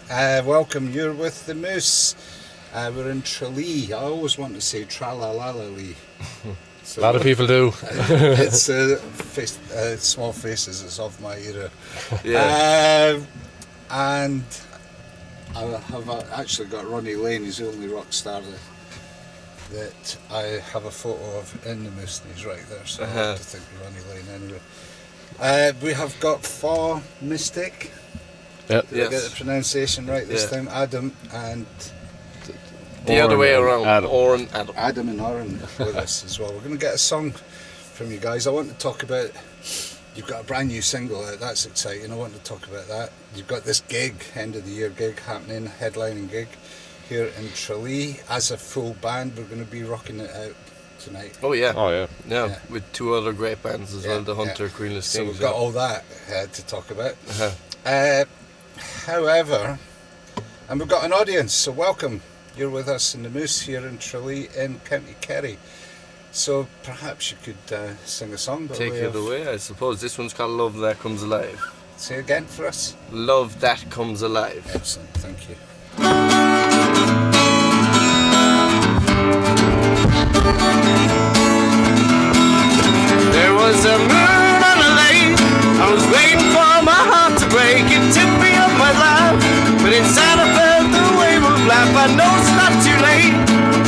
Welcome, you're with the Moose. We're in Tralee. I always want to say Tralalalalee. So a lot of people do. It's Small Faces, it's of my era. Yeah. And I have actually got Ronnie Lane, he's the only rock star that I have a photo of in the Moose, and he's right there, so I have to think of Ronnie Lane anyway. We have got Faux Mystic. Yep. Did I get the pronunciation right this time? Adam and... The other way around. Adam and Oren with us as well. We're going to get a song from you guys. I want to talk about... You've got a brand new single out, that's exciting. I want to talk about that. You've got this gig, end of the year gig happening, headlining gig here in Tralee. As a full band, we're going to be rocking it out tonight. Oh yeah. Yeah. With two other great bands as well, the Hunter, Queenless Kings. So we've got all that to talk about. However, and we've got an audience, so welcome. You're with us in the Moose here in Tralee in County Kerry. So perhaps you could sing a song. Take it away, I suppose. This one's called Love That Comes Alive. Say again for us. Love That Comes Alive. Excellent, thank you. There was a moon on a lake. I was waiting for my heart to break. It took me up my life, but inside I felt the wave of life. I know it's not too late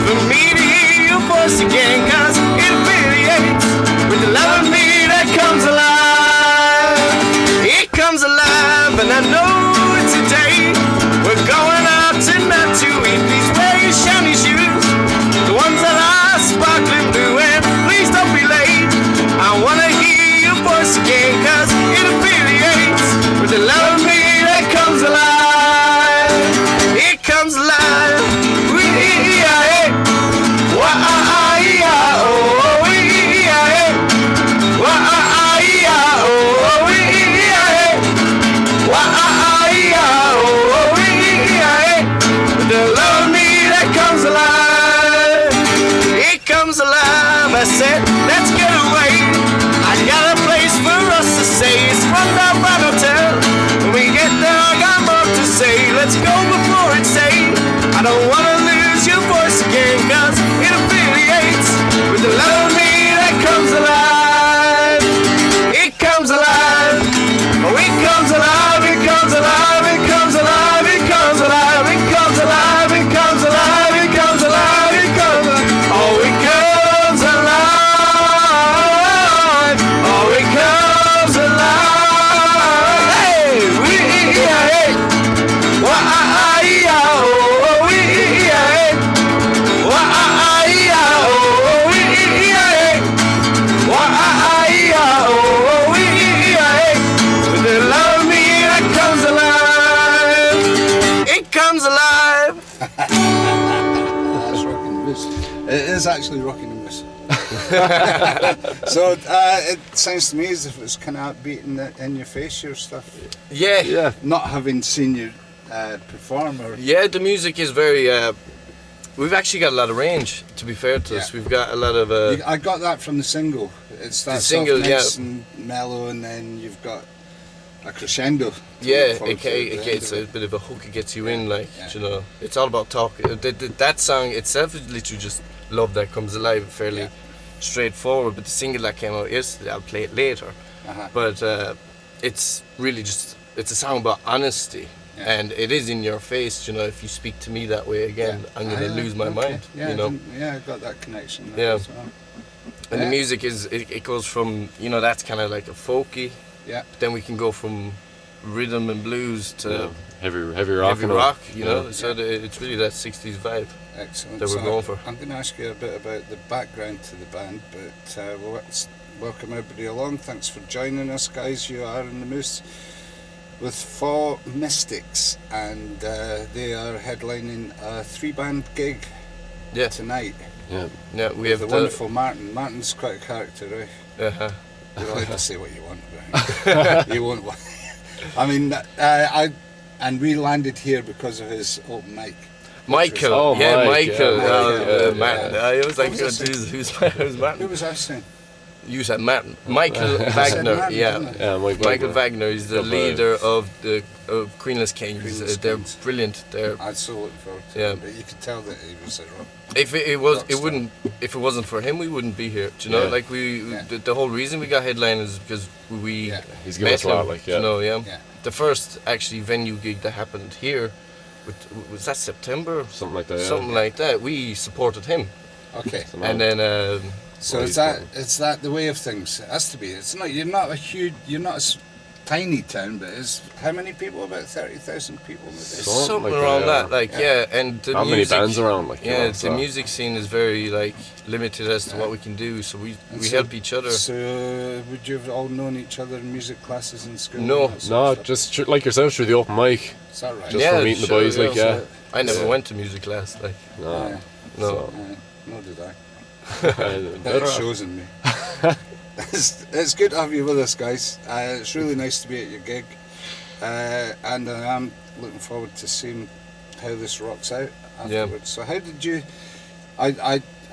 for me to hear your voice again, 'cause it affiliates with the love of me that comes alive. It comes alive, and I know it's a day. We're going out tonight to eat. Please wear your shiny shoes, the ones that are sparkling blue, and please don't be late. I wanna hear your voice again, 'cause it affiliates with the love of me that comes alive. It comes alive. I said, let's get away. I got a place for us to stay. It's run down by an hotel. When we get there, I got more to say. Let's go before it's late. I don't want to lose your voice again, 'cause it affiliates with the love of me that comes alive. It comes alive. Oh, it comes alive. It comes alive. It comes alive. It comes alive. It comes alive. It comes alive. It comes alive. It comes alive. Oh, it comes. It is actually rocking the Moose. So it sounds to me as if it's kind of upbeat in your face, your stuff. Yeah. Not having seen you perform or... Yeah, the music is very... we've actually got a lot of range, to be fair to us. We've got a lot of... I got that from the single. It's that single, nice and mellow, and then you've got a crescendo. It's a bit of a hook. It gets you in, you know. It's all about talk. That song itself is literally just Love That Comes Alive, fairly straightforward. But the single that came out yesterday, I'll play it later. But it's really just, it's a song about honesty. And it is in your face, you know. If you speak to me that way again, I'm going to lose my mind, you know. I got that connection there as well. And the music is, it goes from, you know, that's kind of like a folky. Yeah. But then we can go from rhythm and blues to heavy rock, you know. So it's really that 60s vibe. Excellent. That we're going for. I'm going to ask you a bit about the background to the band, but let's welcome everybody along. Thanks for joining us, guys. You are in the Moose with Faux Mystics, and they are headlining a 3-band gig tonight. Yeah, we have the wonderful Martin. Martin's quite a character, right? You're allowed to say what you want about him. You won't. I mean, we landed here because of his open mic. Michael, Michael. Martin. I was like, Jesus, who's Martin? Who was I saying? You said Michal Wagner, Martin, yeah. didn't I? Yeah, Michal Wagner is the Couple of- leader of the Queenless Kings. Queenless They're Kings. brilliant. They're I'd so looking forward to Yeah. it, but you could tell that he was a rock. if it Rockstar. wouldn't if it wasn't for him we wouldn't be here. Do you know? Yeah. Like Yeah. the whole reason we got headline is because we Yeah. He's given met us a lot, him, like, do you know, yeah. Yeah. The first actually venue gig that happened here, was that September? Something like that, yeah. Something like that. We supported him, Okay. and then So Well, is that the way of things? It has to be. It's not. You're not a huge. You're not a tiny town, but it's how many people? About 30,000 people. Maybe. something like around that, that. Like Yeah. and the How many music, bands around? Like, you Yeah, know, the so- music scene is very like limited as to Yeah. what we can do. So we And we so- help each other. So would you have all known each other in music classes in school? No. and that sort No, of stuff? just like yourself through the open mic. Is that right? Just Yeah, for meeting the sure, boys, like, yeah. yeah. I never Yeah. went to music class. Like No. Yeah. no. Nor did I. And But it shows in me. It's good to have you with us, guys. It's really nice to be at your gig, and I am looking forward to seeing how this rocks out afterwards. So, how did you? Are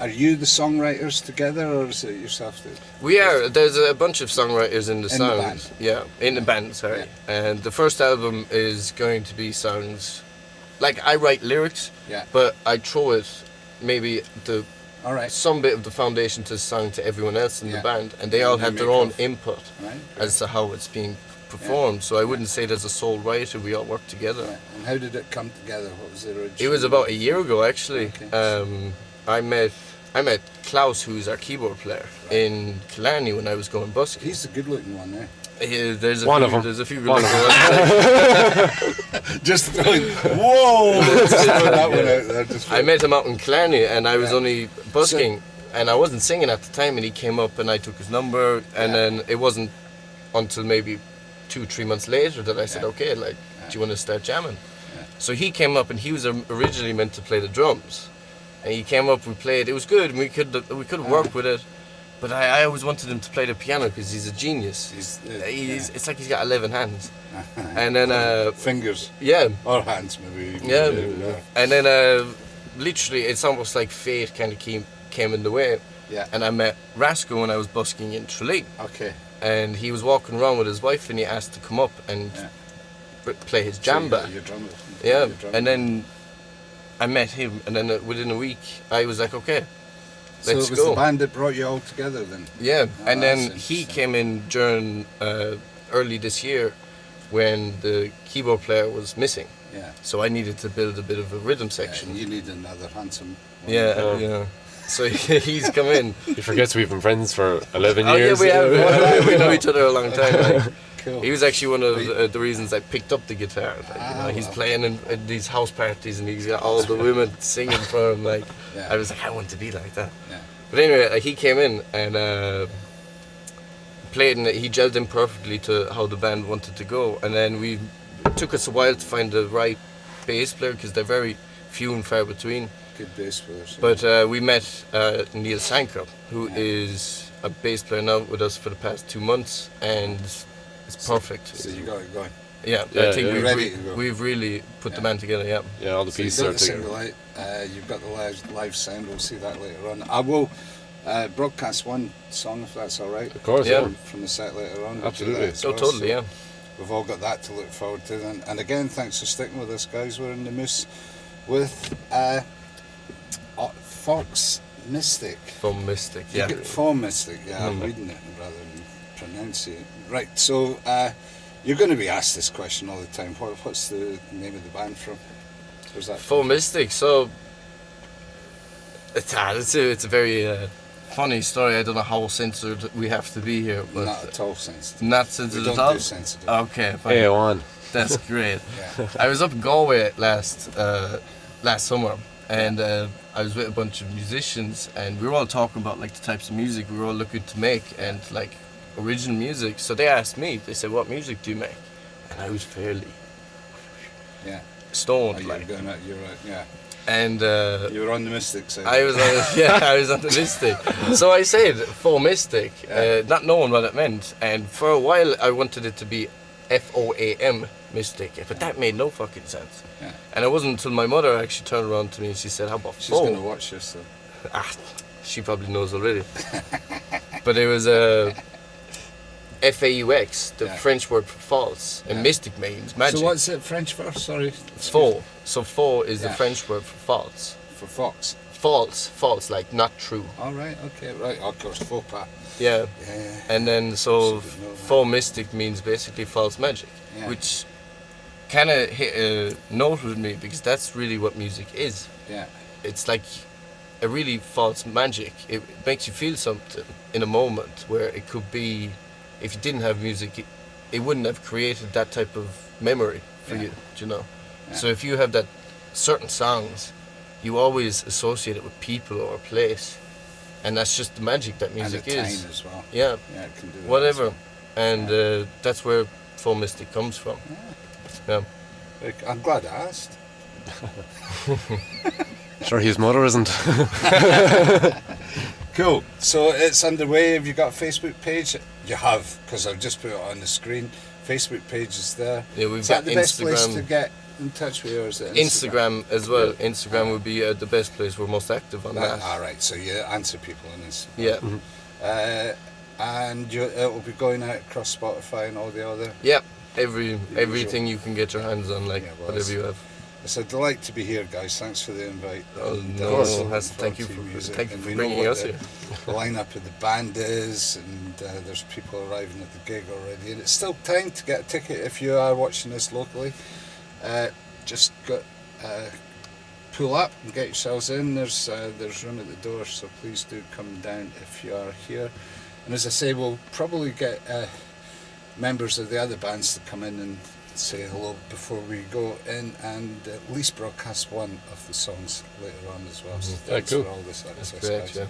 you the songwriters together, or is it yourself? We are. There's a bunch of songwriters in the In the sound. band. Yeah, in the band. Sorry. And the first album is going to be songs. Like I write lyrics, Yeah. but I throw it maybe All right. some bit of the foundation to the song to everyone else in Yeah. the band, and they And all they have their make own up. input Right. as to how it's being performed. So I wouldn't say there's a sole writer. We all work together. Yeah. And how did it come together? What was the original? It was about a year ago, actually. Okay. I met Klaus, who's our keyboard player, in Killarney when I was going busking. He's the good-looking one, eh? There's a One few, of 'em. There's a few One good of Just throwing. Whoa! Just throwing that one out there. Just I met him out in Killarney, and I was Yeah. only busking, and I wasn't singing at the time, and he came up, and I took his number, and Yeah. then it wasn't until maybe 2-3 months later that I said, Yeah. okay, like, do you want to start jamming? Yeah. So he came up, and he was originally meant to play the drums, and he came up, we played, it was good, and we could work with it, but I always wanted him to play the piano because he's a genius. It's like he's got 11 hands, and then fingers yeah. or hands, maybe. Yeah, Yeah. and then literally it's almost like fate kind of came in the way. Yeah. And I met Rasco when I was busking in Tralee, Okay. and he was walking around with his wife, and he asked to come up and Yeah. play his So you jamba. got your drummer. Yeah, Your drummer. and then I met him, and then within a week I was like, okay, So let's it was go. the band that brought you all together then? Yeah, Oh, and that's then he interesting. came in during early this year when the keyboard player was missing, Yeah. so I needed to build a bit of a rhythm Yeah, section. and you need another handsome one. Yeah, Oh. yeah. So he's come in. He forgets we've been friends for 11 Oh years. yeah, we have. We know each other a long time. Like. Cool. He was actually one of the reasons I picked up the guitar. Like, he's well. playing in these house parties, and he's got all the women singing for him. Like, Yeah. I was like, I want to be like that. Yeah. But anyway, like, he came in and played, and he gelled in perfectly to how the band wanted to go. And then it took us a while to find the right bass player because they're very few and far between. Good bass players. But we met Neil Sankrup, who is a bass player now with us for the past 2 months, and it's perfect. So you got it going. Yeah, Yeah, I think yeah. Ready to go. we've really put the band together. Yeah. Yeah, all the So you've pieces got are the together. single out, you've got the live sound, we'll see that later on. I will broadcast one song if that's alright. Of course, Yeah. yeah. From the set later on. We'll do Absolutely. that as So well. totally, yeah. We've all got that to look forward to. And again, thanks for sticking with us, guys. We're in the Moose with Faux Mystic. Faux Mystic. Yeah. Faux Mystic, yeah, I'm reading it rather than pronouncing it. Right, so you're going to be asked this question all the time. What's the name of the band from? Where's that Faux from? Mystic. So it's a very funny story. I don't know how censored we have to be here, but Not at all sensitive. not We censored don't at all. do sensitive. Okay, fine. Hey, on. That's great. Yeah. I was up in Galway last summer, and I was with a bunch of musicians, and we were all talking about like the types of music we were all looking to make, and like original music. So they asked me. They said, "What music do you make?" And I was fairly Yeah. stoned, Oh, you're like, going out, you're right, yeah. and You were on the Mystic side. I was on the Mystic. So I said Faux Mystic, not knowing what it meant, and for a while I wanted it to be FOAM Mystic, but that made no fucking sense. Yeah. And it wasn't until my mother actually turned around to me and she said, "How about She's Faux?" going to watch this, so. Ah, she probably knows already. But it was a FAUX, the Yeah. French word for false, and Yeah. mystic means magic. So what's it French for? Sorry. Faux. So faux is the Yeah. French word for false. For fox. False, like not true. All right. Okay. Right. Of course. Faux pas. Yeah. Yeah. And then so Absolutely know that. faux mystic means basically false magic, Yeah. which kind of hit a note with me because that's really what music is. Yeah. It's like a really false magic. It makes you feel something in a moment where it could be, if you didn't have music, it wouldn't have created that type of memory for Yeah. you, do you know? Yeah. So if you have that certain songs, you always associate it with people or a place, and that's just the magic that music and a is. time as well. Yeah, Yeah. It can do that. whatever. as well. And that's where Faux Mystic comes from. Yeah. I'm glad I asked. Sure, his mother isn't. Cool. So it's underway. Have you got a Facebook page? You have, because I've just put it on the screen. Facebook page is there. Yeah, we've Is that got the best place Instagram. to get in touch with you, or is it Instagram as well. Instagram would be the best place. We're most active on that. All right. So you answer people on Instagram. Yeah, And it will be going out across Spotify and all the other. yeah. Everything you can get your hands on, like Yeah, well, whatever you have. It's a delight to be here, guys. Thanks for the invite. Oh, And, no, looking Hassan, thank you forward to for- music. thank you And for we know bringing what us the here. lineup of the band is, and there's people arriving at the gig already. And it's still time to get a ticket if you are watching this locally. Just pull up and get yourselves in. There's room at the door, so please do come down if you are here. And as I say, we'll probably get members of the other bands to come in and say hello before we go in, and at least broadcast one of the songs later on as well. So Yeah, thanks cool. for all this That's access, great, guys. yeah.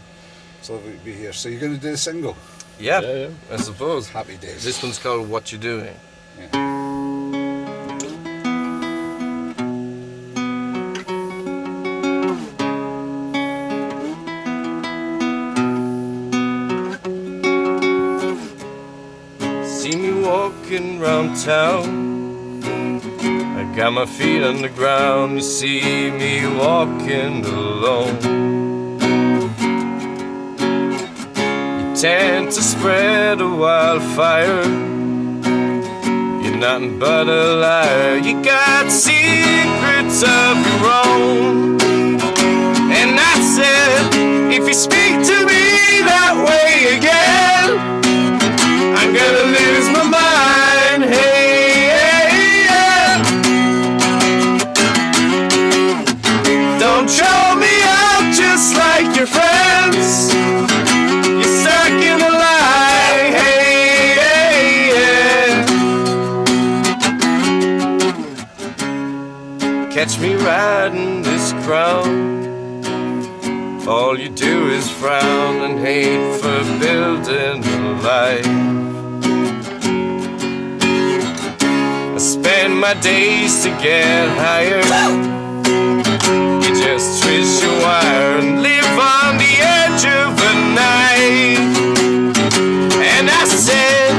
It's lovely to be here. So you're going to do the single? Yeah, Yeah. I suppose. Happy days. This one's called What You Doing. Yeah. See me walking round town, I got my feet on the ground. You see me walking alone. You tend to spread a wildfire, you're nothing but a liar. You got secrets of your own. And I said, if you speak to me that way again, I'm gonna lose my mind. Hey, hey, yeah. Don't throw me out just like your friends. You're stuck in a lie. Hey, hey, yeah. Catch me riding this crown. All you do is frown and hate for building a life. I spend my days to get higher. You just twist your wire and live on the edge of a knife. And I said,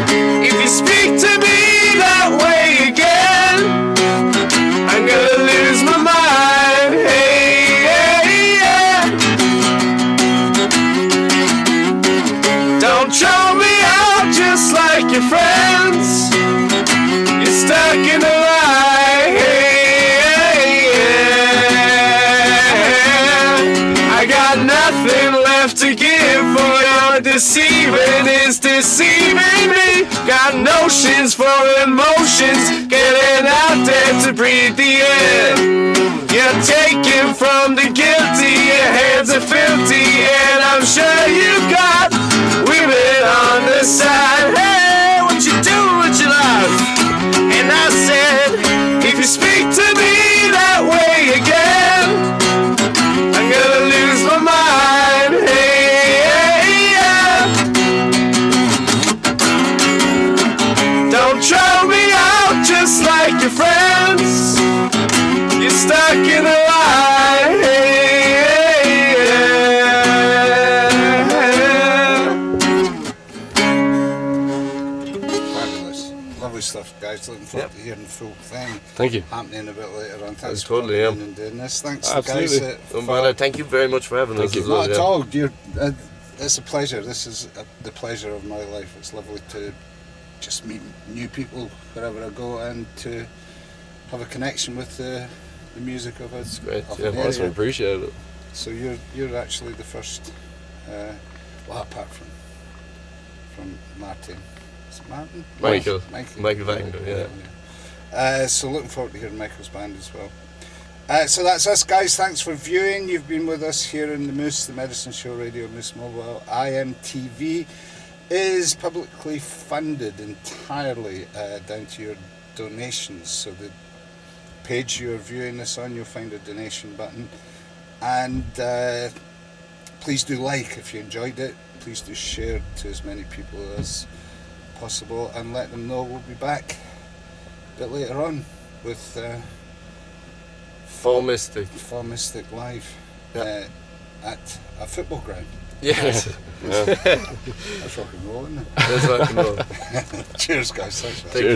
if you speak to me that way again, I'm gonna lose my mind. Hey, hey, yeah. Don't throw me out just like your friends. You're stuck in a lie. Hey, yeah. I got nothing left to give, for your deceiving is deceiving me. Got notions for emotions, getting out there to breathe the air. You're taking from the guilty, your hands are filthy, and I'm sure you've got women on the side. Hey, what you do with your life? And I said, if you speak to me that way again, I'm gonna lose my mind. Hey, hey, yeah. Don't throw me out just like your friends. You're stuck in a lie. Hey, yeah. Fabulous. Lovely stuff, guys. Looking forward to hearing the full thing Thank you. happening a bit later on. Thanks Totally, for yeah. coming in and doing this. Thanks, Absolutely. guys. But thank you very much for having us. you. as well, Not at yeah. all. You're, it's a pleasure. This is the pleasure of my life. It's lovely to just meet new people wherever I go and to have a connection with the music of it. It's great. Of Yeah, an awesome. area. Appreciate it. So you're actually the first, well, apart from Martin. Is it Martin? Michael. Michael Wagner, yeah. So looking forward to hearing Michael's band as well. So that's us, guys. Thanks for viewing. You've been with us here in the Moose, the Medicine Show Radio Moose Mobile. IMTV is publicly funded entirely down to your donations. So the page you're viewing this on, you'll find a donation button. And please do like if you enjoyed it. Please do share it to as many people as possible and let them know we'll be back a bit later on with Faux Mystic. Faux Mystic live Yeah. at a football ground. Yes. Yeah. That's rock and roll, isn't it? That's rock and roll. Cheers, guys. Thanks. Take